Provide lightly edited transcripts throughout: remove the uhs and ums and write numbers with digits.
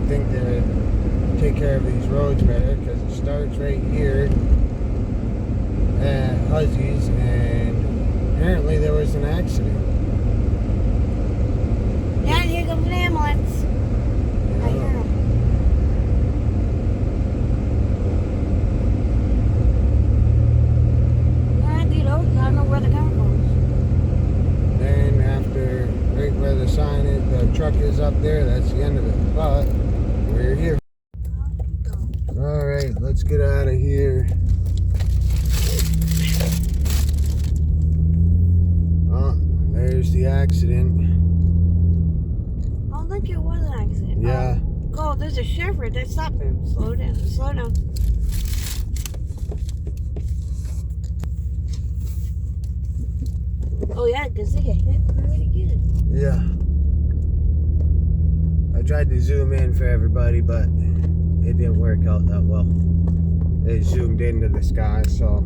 think they'd take care of these roads better, because it starts right here at Huzzy's, and apparently there was an accident. Yeah, here comes an ambulance. I hear him. I don't know where they're coming from. Then after, right where the sign is, the truck is up there, that's the end of it. But we're here. Alright, let's get out of here. Oh, there's the accident. Oh, look, it was an accident. Yeah. Oh, there's a sheriff that stopped him. Slow down, slow down. Oh, yeah, because they get hit pretty good. Yeah. I tried to zoom in for everybody, but it didn't work out that well. It zoomed into the sky, so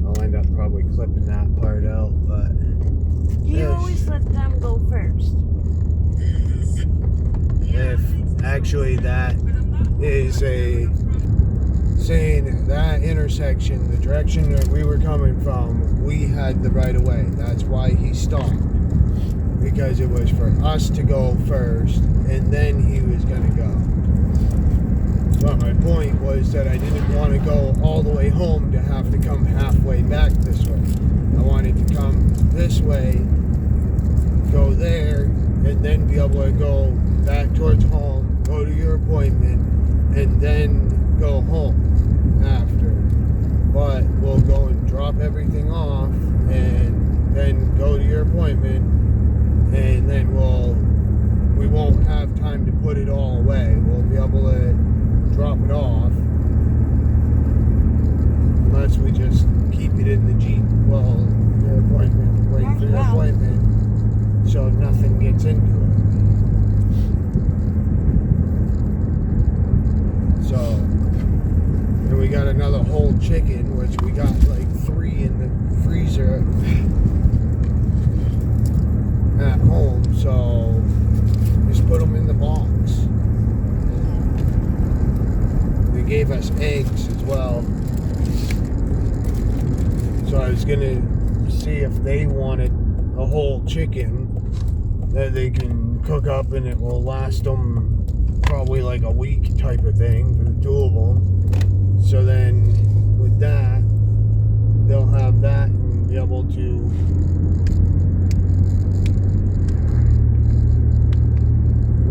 I'll end up probably clipping that part out, but... You always let them go first. If actually that is saying that intersection, the direction that we were coming from, we had the right of way. That's why he stopped, because it was for us to go first and then he was going to go. But my point was that I didn't want to go all the way home to have to come halfway back this way. I wanted to come this way, go there, and then be able to go back towards home, go to your appointment, and then go home after. But we'll go and drop everything off and then go to your appointment, and then we won't have time to put it all away. We'll be able to drop it off, unless we just keep it in the Jeep while your appointment, wait for your appointment, so nothing gets into it. So, and we got another whole chicken, which we got like 3 in the freezer at home, so just put them in the box. They gave us eggs as well, so I was gonna see if they wanted a whole chicken that they can cook up and it will last them probably like a week type of thing for the 2 of them. So then with that, they'll have that and be able to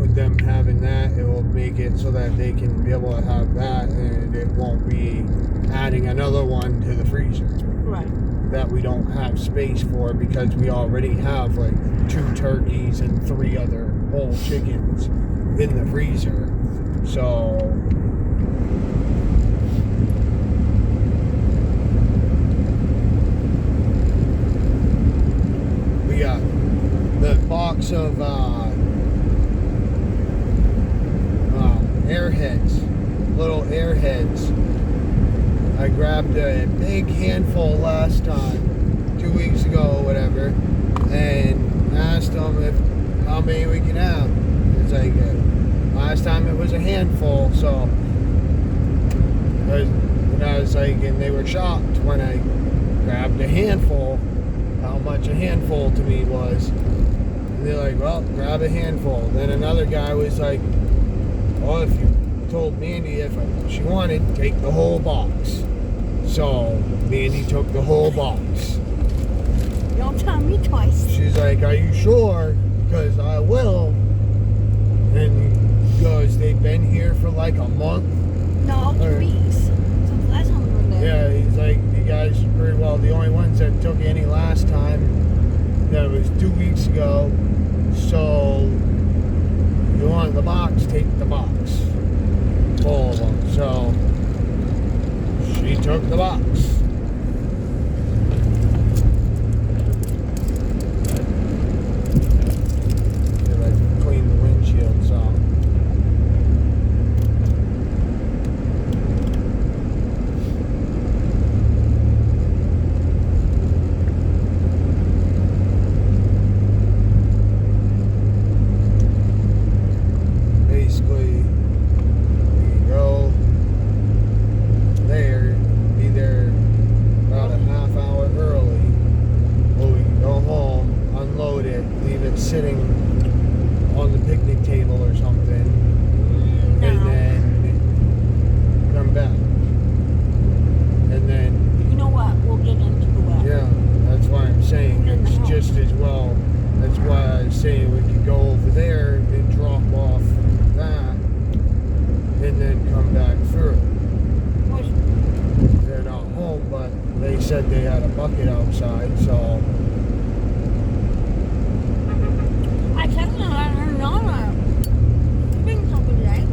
with them having that, it will make it so that they can be able to have that, and it won't be adding another one to the freezer. Right. That we don't have space for, because we already have like 2 turkeys and 3 other whole chickens in the freezer. So we got the box of airheads, little airheads. I grabbed a big handful last time, 2 weeks ago or whatever, and asked them how many we can have. It's like, last time it was a handful, so I was like, and they were shocked when I grabbed a handful, how much a handful to me was. And they're like, well, grab a handful. Then another guy was like, well, if you told Mandy if she wanted, take the whole box. So Mandy took the whole box. Don't tell me twice. She's like, are you sure? Because I will. And he goes, they've been here for like a month. No, 2 weeks. Since last time we were there. Yeah, he's like, you guys are pretty well the only ones that took any last time. That was 2 weeks ago. So you want the box, take the box. Full of them. So she took the box. Clean the windshield some. Basically, and then come back through. Which, They're not home, but they said they had a bucket outside, so I texted her not doing something today.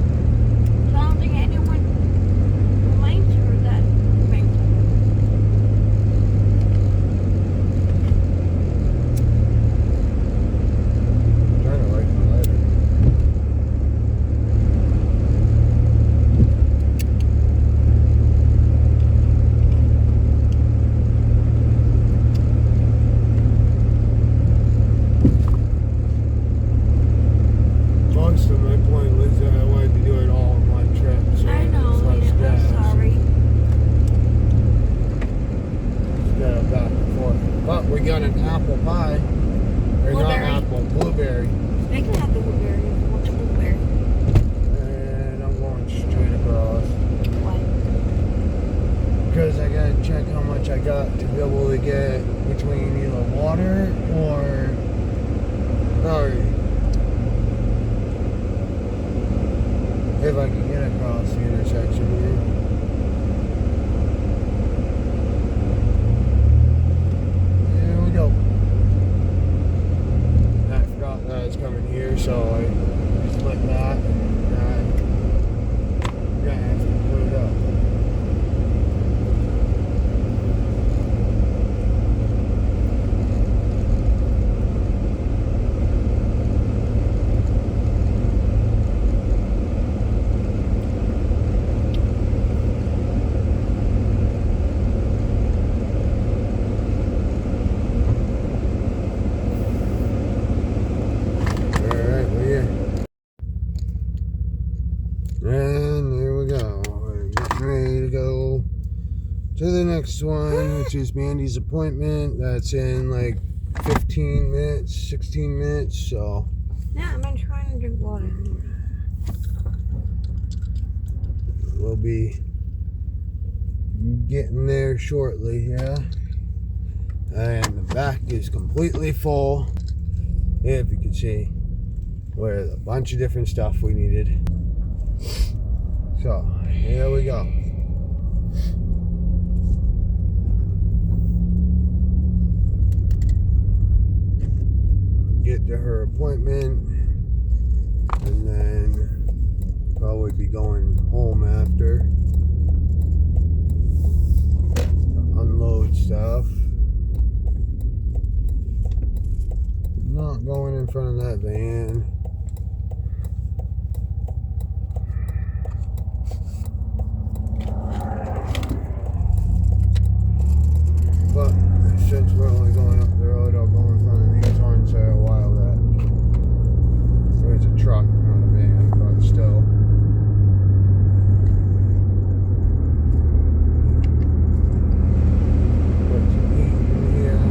So I don't think anyone reminds her that brings I'm trying to light my lighter. Most of my point was that I wanted to do it all in one trip, so I know, it's less yeah, gas. I'm sorry. Instead of back and forth. But we got an apple pie. Or not Blueberry. apple, blueberry. They can have the blueberry if you want the blueberry. And I'm going straight across. Why? Because I gotta check how much I got to be able to get between either water or if I can get across the intersection here. Here we go. I forgot that it's coming here, so I just went that and I'm gonna have to put it up. Alright, we're here. And here we go. We're getting ready to go to the next one, which is Mandy's appointment. That's in like 15 minutes, 16 minutes, so Yeah, I've been trying to drink water. we'll be getting there shortly, yeah. And the back is completely full, if you can see, with a bunch of different stuff we needed. So, here we go. Get to her appointment, and then probably be going home after to unload stuff. Not going in front of that van. But since we're only going up the road, I'll go in front of these ones that are a while back. There's a truck, not a van, but still. Put some heat in here.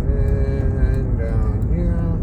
And down here.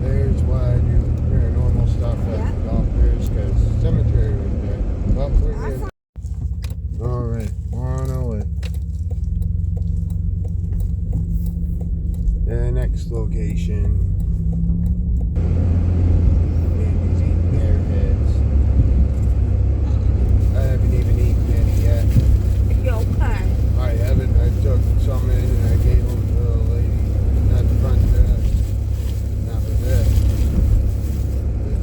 There's why I do paranormal stuff at Yeah. the doctors, because cemetery right there. Well, we're here. Alright, on our way. The next location. Mandy's eating their heads. I haven't even eaten any yet. You okay? I haven't. I took some in and I gave them to the lady at the front desk. And that was it.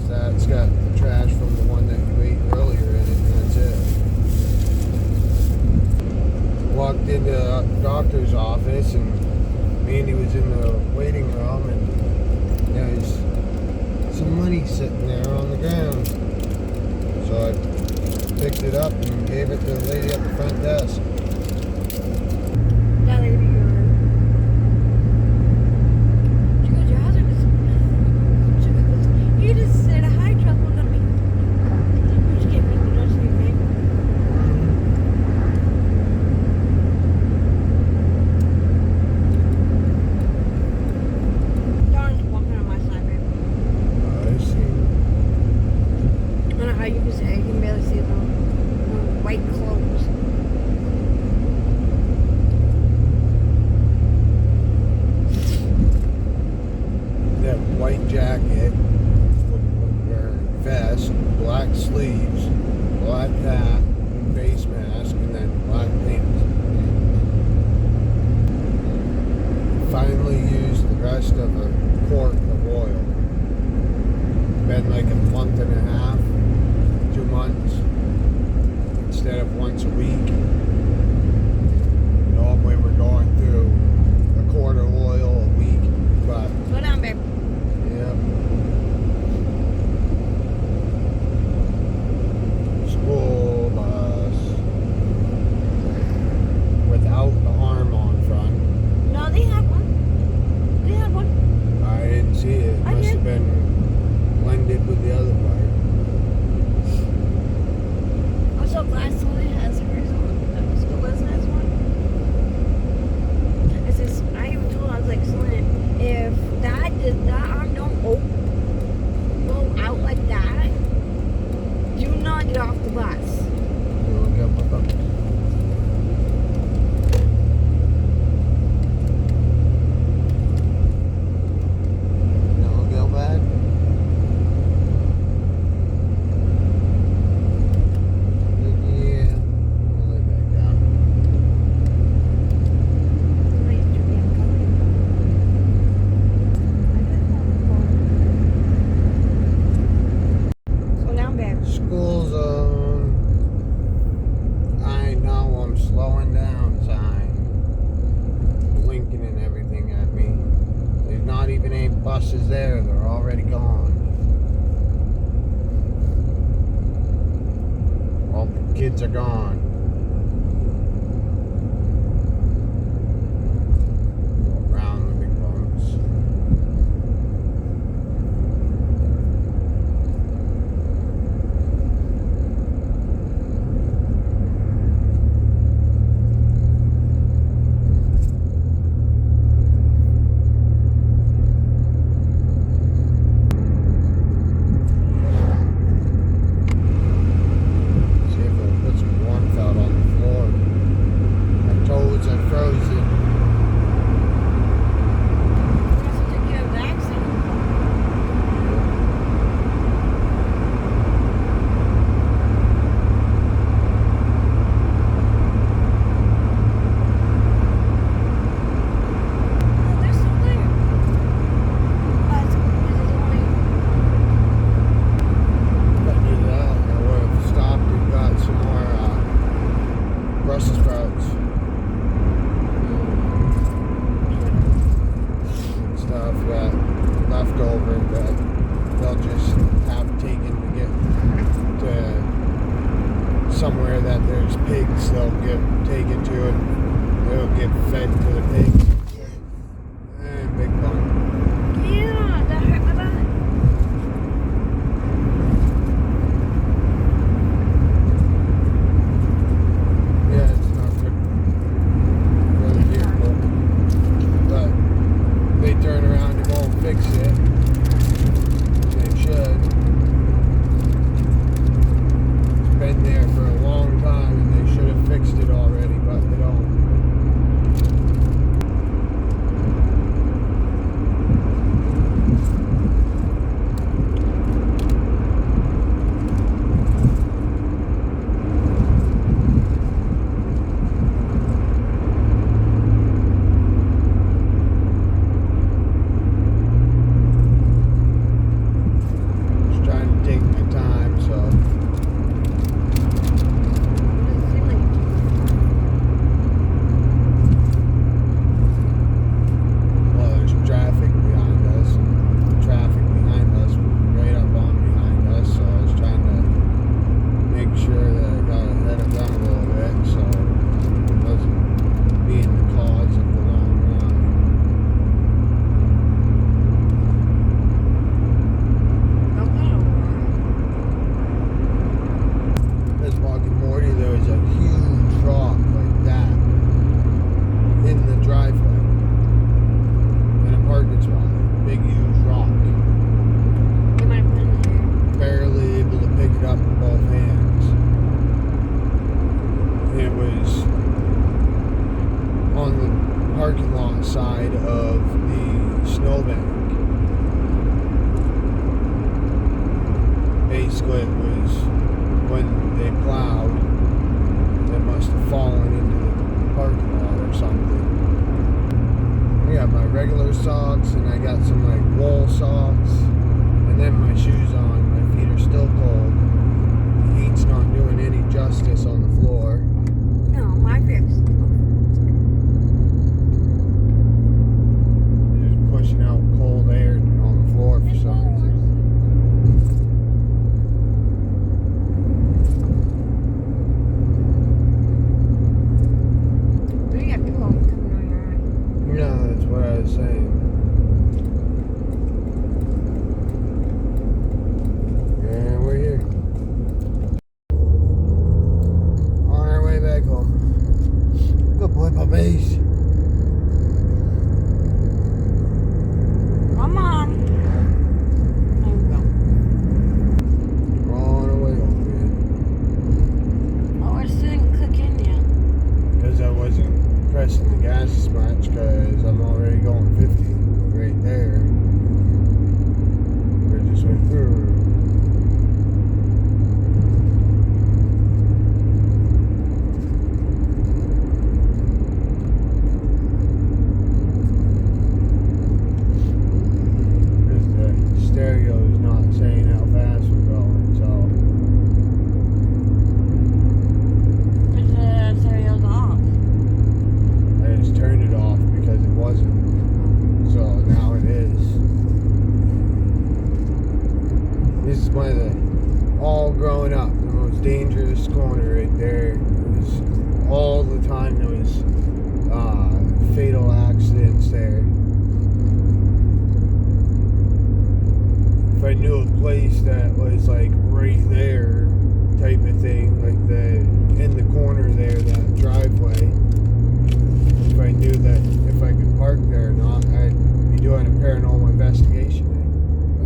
That's got the trash from the one that you ate earlier in it, and that's it. Walked into the doctor's office and Mandy was in the waiting room and there's some money sitting there on the ground. So I picked it up and gave it to the lady at the front desk. That lady, she goes, your husband is. She goes, he just said hi, trouble to me. She gave me the nudge to me. Darn's walking on my side, babe. I see. I don't know how you can see. You can barely see them. White clothes. That white jacket, or vest, black sleeves, black hat, face mask, and then black pants. Finally used the rest of a quart of oil. Been like a month and a half, 2 months, instead of once a week. Normally we're going through a quart of oil a week, but Slow down, babe. yeah. School bus without the arm on front. No, they had one. They had one. I didn't see it. I Must did. have been blended with the other part. I'm so glad somebody has hers on. School bus has one. It's just, I even told her, I was like, Celine, if that arm don't go out like that, do not get off the bus. We'll get my bucket. No, go bad. Yeah, I'll lay back down. Wait, you're being comfortable. I did that before. Slow down, babe. School zone. I know I'm slowing down sign. Blinking and everything at me. There's not even any buses there. They're already gone. All the kids are gone. Go around the big bumps. See if it'll put some warmth out on the floor. My toes are frozen. We have to take your vaccine. Oh, they're still there. This is only. But you know, I would have stopped and got some more Brussels sprouts and stuff that left over that they'll just have taken to get to somewhere that there's pigs. They'll get taken to and they'll get fed to the pigs. And big bump. Yeah, that hurt my butt. Yeah, it's not good for the vehicle. But they turn around and won't fix it. They should. It's been there for a long time and they should have fixed it already, but they don't. parking lot side of the snowbank. Basically, it was when they plowed, it must have fallen into the parking lot or something. I got my regular socks and I got some like wool socks, and then my shoes on. My feet are still cold. The heat's not doing any justice on the floor. No, my feet's Just pushing out cold air on the floor for some reason. We got cold coming on your eye. Yeah, that's what I was saying. And we're here. On our way back home. Good boy, puppies. Come on. There we go. We're on our way home, man. Oh, it didn't cook in yet. Because I wasn't pressing the gas as much because I'm already going 50 right there. We just went through. Stereo is not saying how fast we're going, so The cereal's off. I just turned it off because it wasn't. So now it is. This is one of the, all growing up, the most dangerous corner right there. It was all the time there was fatal accidents there. If I knew a place that was like right there type of thing, like in the corner there, that driveway, if I knew that if I could park there or not, I'd be doing a paranormal investigation.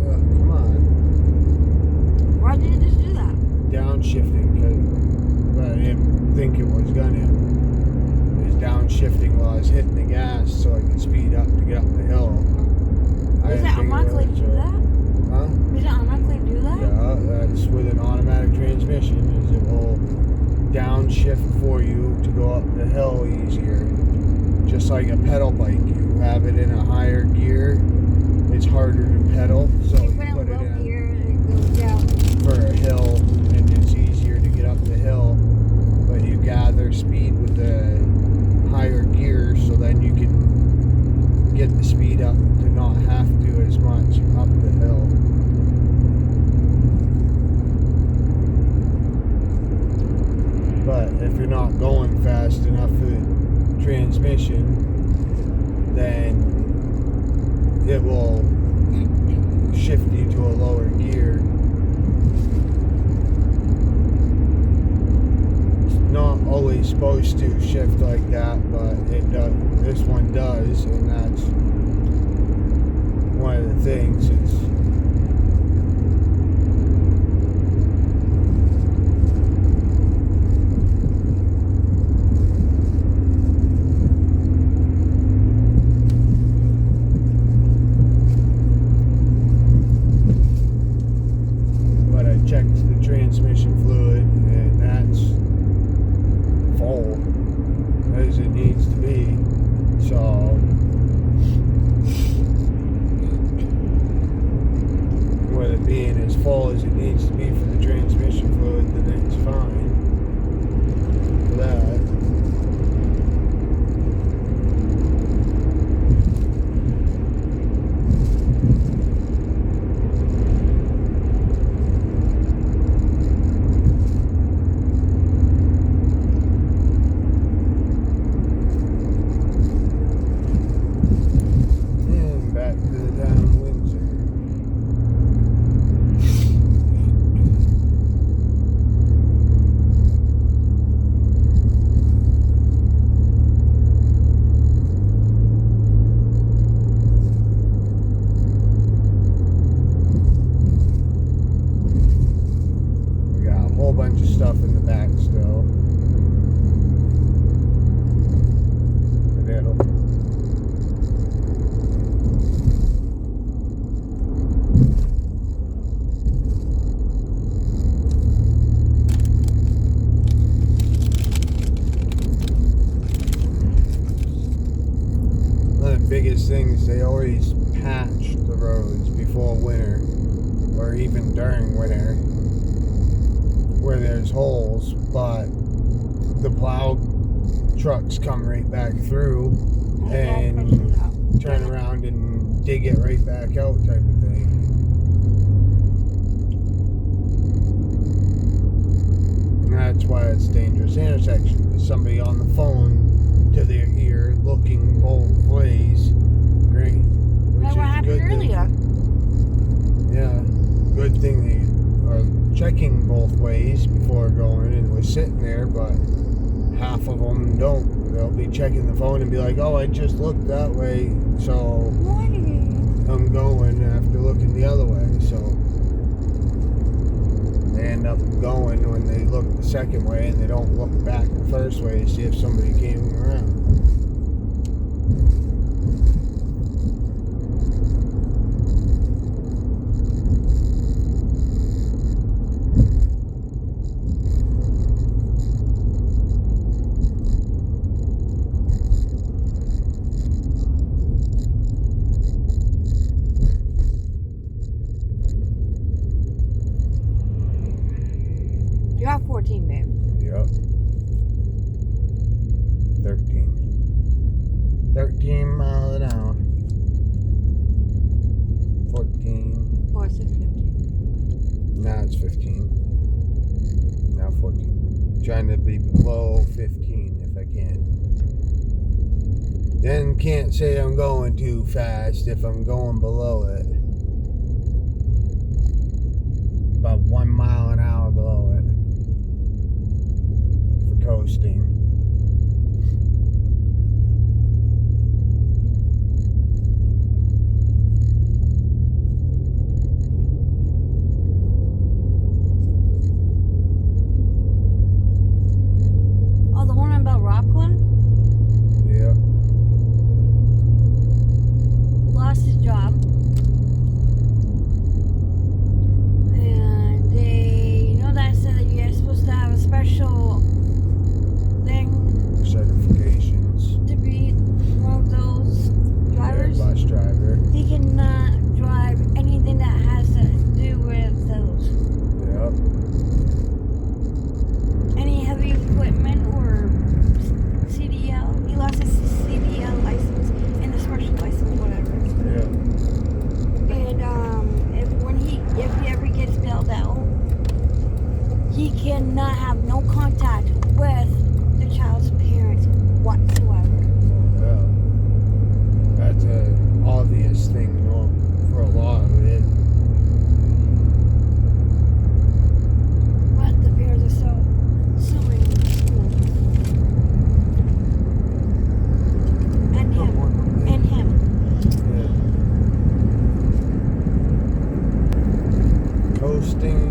Come on. Why did you just do that? Downshifting, but I didn't think it was gonna. It was downshifting while I was hitting the gas so I could speed up to get up the hill. Is that automatically do that? Huh? Does it automatically do that? Yeah, that's with an automatic transmission, is it will downshift for you to go up the hill easier. Just like a pedal bike, you have it in a higher gear, it's harder to pedal, so You you put it put in it low in gear and it goes down. for a hill, and it's easier to get up the hill, but you gather speed with the higher gear, so then you can get the speed up to not have to as much up the hill. But if you're not going fast enough for the transmission, then it will shift you to a lower gear. It's not always supposed to shift like that, but it does. This one does, and that's one of the things is checked the transmission fluid, and that's full as it needs to be. So with it being as full as it needs to be for the transmission fluid, then it's fine for that. biggest things, they always patch the roads before winter, or even during winter, where there's holes, but the plow trucks come right back through and turn around and dig it right back out type of thing. And that's why it's a dangerous intersection. There's somebody on the phone to their ear looking both ways. Great. Like what happened earlier. Yeah. Good thing they are checking both ways before going and was sitting there, but half of them don't. They'll be checking the phone and be like, oh, I just looked that way, so I'm going after looking the other way. So they end up going when they look the second way and they don't look back the first way to see if somebody came around. You're at 14, babe. Yep. 13. 13 miles an hour. 14. Or 6:15. Now it's 15. Now 14. Trying to be below 15 if I can. Then can't say I'm going too fast if I'm going below it. About 1 mile an hour below it. For coasting. Oh, the one about Rockland? Yeah. Lost his job. And they, you know that said that you're supposed to have a special thing Certifications. to be one of those drivers? Bus driver. He cannot drive anything that has to do with those. Yep. Any heavy equipment or CDL. He lost his CDL license and the special license, whatever. Yeah. And if he ever gets bailed out, he cannot have no contact with the child's parents whatsoever. Yeah. That's an obvious thing, you know, for a lot of it. But the parents are so and him. Yeah. Coasting.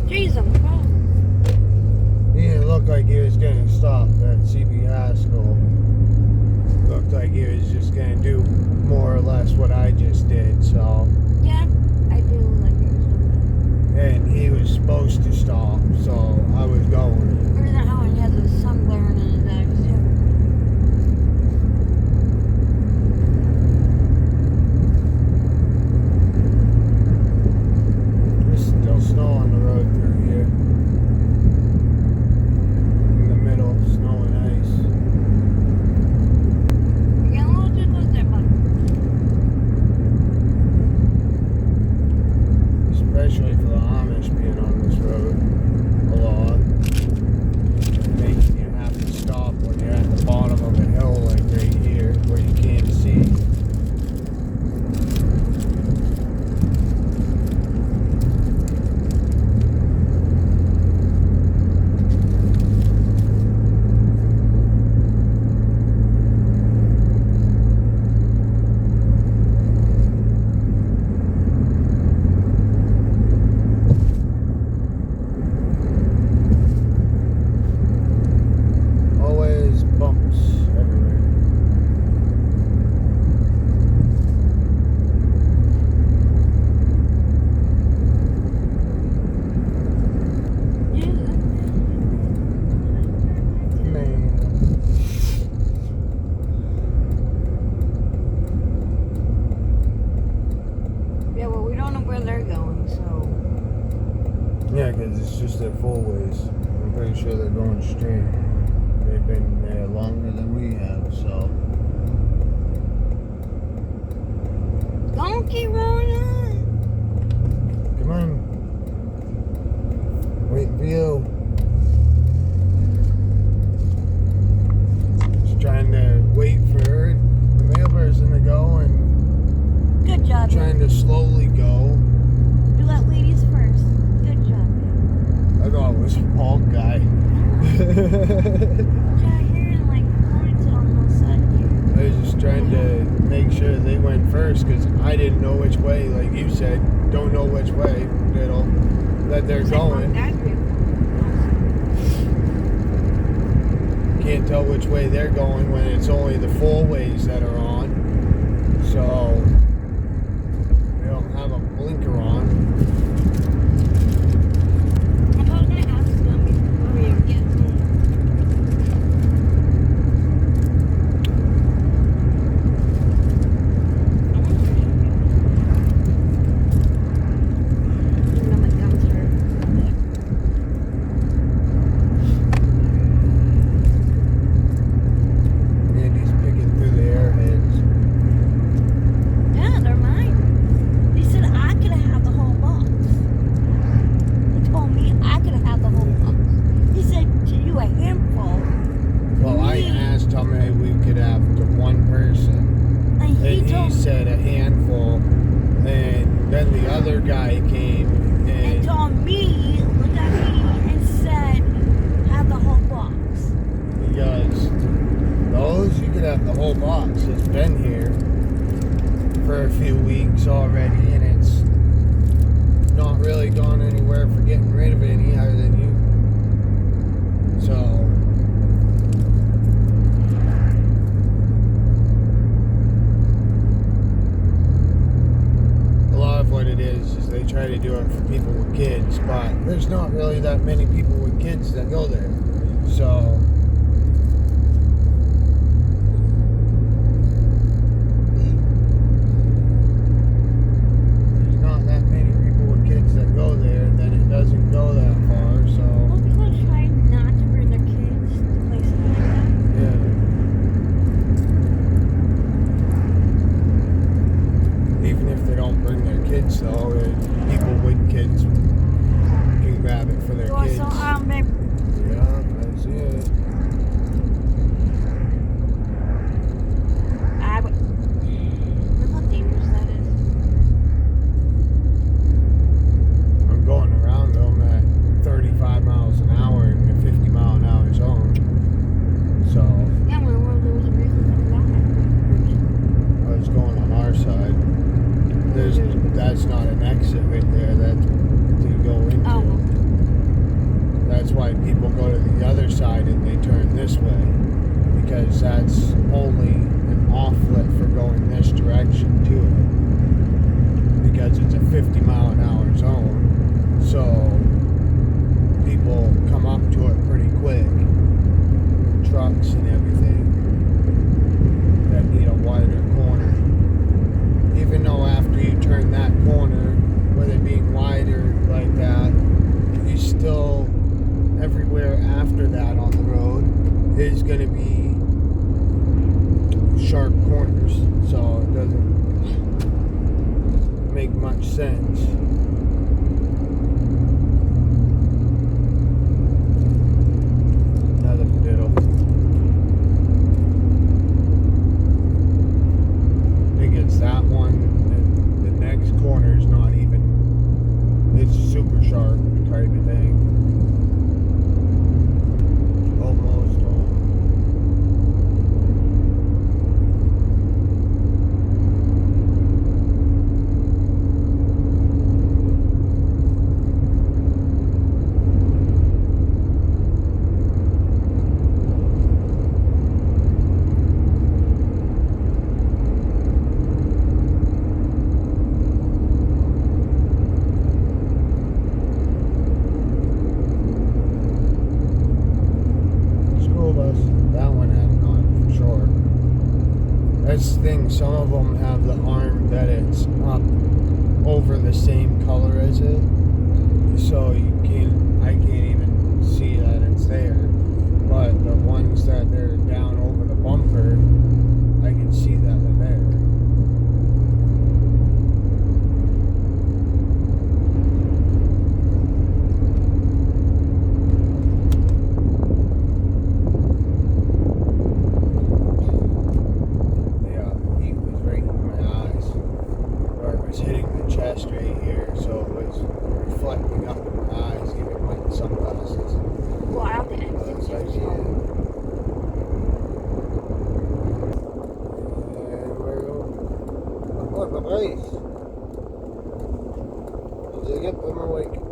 Jeez, I'm wrong. He didn't look like he was going to stop at CB Haskell. Looked like he was just going to do more or less what I just did, so. Yeah, I do like it. And he was supposed to stop, so I was going. Other than how he has the sun glaring in his eyes, too. There's still snow on the road through here. In the middle, snow and ice. You're getting a little too close there, bud. Especially for the Amish being on this road a lot. Making you have to stop when you're at the bottom of a hill like right here where you can't see. Yeah, because it's just their full ways. I'm pretty sure they're going straight. They've been there longer than we have, so. Don't keep rolling on. Come on. Wait for you. Just trying to wait for her, the mail person to go, and Good job. trying to slowly go. You let ladies first. Good job. I thought it was a bald guy. Yeah, here in like ponytail on the side here. I was just trying to make sure they went first because I didn't know which way, like you said, don't know which way that they're going. Can't tell which way they're going when it's only the four ways that are on. So they don't have a blinker on. I'm probably gonna ask them before we get home. Andy's picking through the airheads. Yeah, they're mine. He said I could have the whole box. He told me I could have the whole box. He said to you a handful. Well, I asked how many we could have to one person. And he And told he said a handful. And then the other guy came and and told me, looked at me and said, have the whole box. he goes, those, you could have the whole box. It's been here for a few weeks already, and it's not really gone anywhere for getting rid of any other than you. So, a lot of what it is they try to do it for people with kids, but there's not really that many people with kids that go there. So, there's not that many people with kids that go there, and then it doesn't go that far, so. Well, people try not to bring their kids to places like that. Yeah. Even if they don't bring their kids, though, people with kids can grab it for their You kids. also, babe, Yeah, I see it. look how dangerous that is. I'm going around them at 35 miles an hour in a 50 mile an hour zone. So Yeah, there was a reason for that. I was going on our side. That's not an exit right there. That's to go into. Oh. That's why people go to the other side and they turn this way, because that's only an offlet for going this direction to it, because it's a 50 mile an hour zone. So people come up to it pretty quick, trucks and everything that need a wider corner. Even though after you turn that corner, with it being wider like that, you still, everywhere after that on the road is going to be sharp corners. So it doesn't make much sense. Another diddle. I think it's that one. The next corner is not even, it's super sharp type of thing. Almost home. That one had it on for sure. That's the thing, some of them have the arm that it's up over the same color as it, so you straight here, so it was reflecting up in my eyes, even with sunglasses. Well, I have the exit too, so. And we're going. Oh, bye-bye. Is it good? I'm awake.